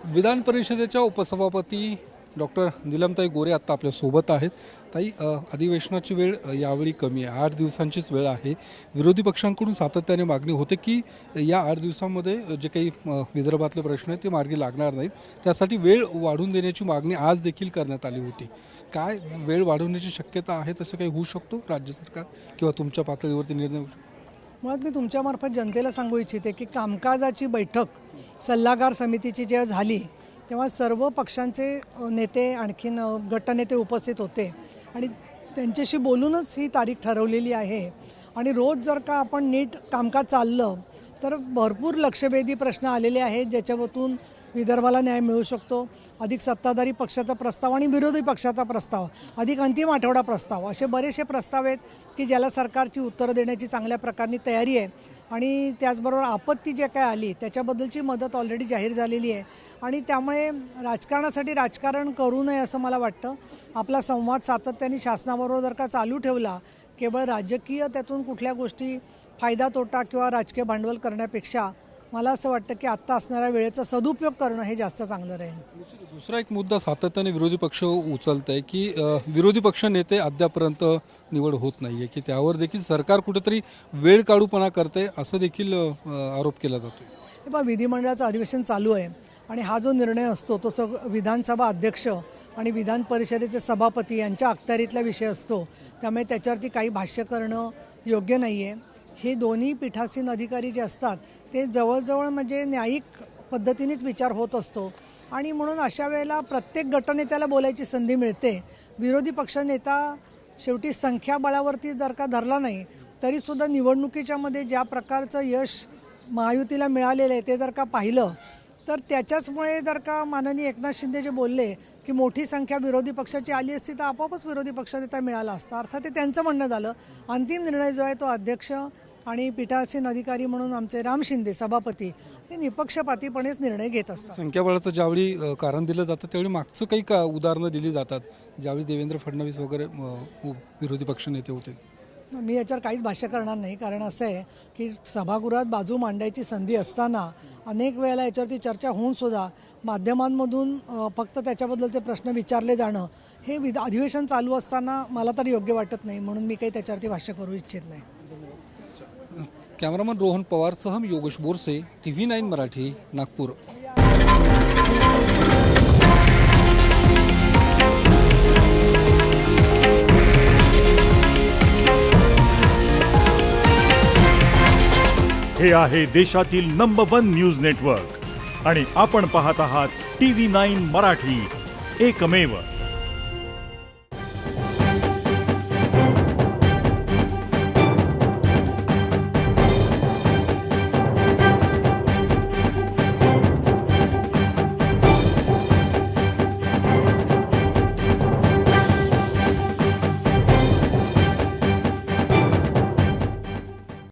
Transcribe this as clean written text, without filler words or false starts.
विधान परिषदेच्या उपसभापती डॉक्टर नीलमताई गोरे आत्ता आपल्यासोबत आहेत। ताई, अधिवेशनाची वेळ यावेळी कमी आहे, 8 दिवसांचीच वेळ आहे। विरोधी पक्षांकडून सातत्याने मागणी होते की या 8 दिवसांमध्ये जे काही विदर्भातले प्रश्न आहेत ते मार्गी लागणार नाहीत, त्यासाठी वेळ वाढवून देण्याची मागणी आज देखील करण्यात आली होती। काय वेळ वाढवण्याची शक्यता आहे, तसं काही होऊ शकतो राज्य सरकार किंवा तुमच्या पातळीवरती निर्णय होऊ शकतो? मुळात मी तुमच्यामार्फत जनतेला सांगू इच्छिते की कामकाजाची बैठक सल्लागार समितीची जेव्हा झाली तेव्हा सर्व पक्षांचे नेते आणखीन गटनेते उपस्थित होते आणि त्यांच्याशी बोलूनच ही तारीख ठरवलेली आहे। आणि रोज जर का आपण नीट कामकाज चाललं तर भरपूर लक्षवेधी प्रश्न आलेले आहेत ज्याच्यातून विदर्भाला न्याय मिळू शकतो। अधिक सत्ताधारी पक्षाचा प्रस्ताव आणि विरोधी पक्षाचा प्रस्ताव, अधिक अंतिम आठवडा प्रस्ताव, असे बरेचसे प्रस्ताव आहेत की ज्याला सरकारची उत्तरं देण्याची चांगल्या प्रकारची तयारी आहे। आणि त्याचबरोबर आपत्ती जे काय आली त्याच्याबद्दलची मदत ऑलरेडी जाहीर झालेली आहे आणि त्यामुळे राजकारणासाठी राजकारण करू नये असं मला वाटतं। आपला संवाद सातत्याने शासनाबरोबर जर का चालू ठेवला, केवळ राजकीय त्यातून कुठल्या गोष्टी फायदा तोटा किंवा राजकीय भांडवल करण्यापेक्षा मला असं वाटतं की आत्ता असणाऱ्या वेळेचा सदुपयोग करणं हे जास्त चांगलं राहील। दुसरा एक मुद्दा सातत्याने विरोधी पक्ष उचलत आहे की विरोधी पक्ष नेते अद्यापर्यंत निवड होत नाही आहे, की त्यावर देखील सरकार कुठेतरी वेळ काढूपणा करते असं देखील आरोप केला जातो। हे बघा, विधिमंडळाचं अधिवेशन चालू आहे आणि हा जो निर्णय असतो तो विधानसभा अध्यक्ष आणि विधान परिषदेचे सभापती यांच्या अखत्यारीतला विषय असतो, त्यामुळे त्याच्यावरती काही भाष्य करणं योग्य नाही आहे। हे दोन्ही पीठासीन अधिकारी जे असतात ते जवळजवळ म्हणजे न्यायिक पद्धतीनेच विचार होत असतो आणि म्हणून अशा वेळेला प्रत्येक गटनेत्याला बोलायची संधी मिळते। विरोधी पक्षनेता शेवटी संख्याबळावरती जर का धरला नाही तरीसुद्धा निवडणुकीच्यामध्ये ज्या प्रकारचं यश महायुतीला मिळालेलं आहे ते जर का पाहिलं तर त्याच्याचमुळे जर का माननीय एकनाथ शिंदे जे बोलले की मोठी संख्या विरोधी पक्षाची आली असती तर आपोआपच विरोधी पक्षनेता मिळाला असता, अर्थात ते त्यांचं म्हणणं झालं। अंतिम निर्णय जो आहे तो अध्यक्ष आणि पीठासीन अधिकारी म्हणून आमचे राम शिंदे सभापती हे निपक्षपातीपणेच निर्णय घेत असतात। संख्याबळाचं ज्यावेळी कारण दिलं जातं त्यावेळी मागचं काही उदाहरणं दिली जातात, ज्यावेळी देवेंद्र फडणवीस वगैरे विरोधी पक्ष नेते होते। मी याच्यावर काहीच भाष्य करणार नाही, कारण असं आहे की सभागृहात बाजू मांडायची संधी असताना अनेक वेळेला याच्यावरती चर्चा होऊन सुद्धा माध्यमांमधून फक्त त्याच्याबद्दलचे प्रश्न विचारले जाणं हे अधिवेशन चालू असताना मला तर योग्य वाटत नाही, म्हणून मी काही त्याच्यावरती भाष्य करू इच्छित नाही। कॅमेरामन रोहन पवारसह योगेश बोरसे, TV9 मराठी, नागपूर। हे आहे देशातील नंबर 1 न्यूज नेटवर्क आणि आपण पाहत आहात TV9 मराठी, एकमेव।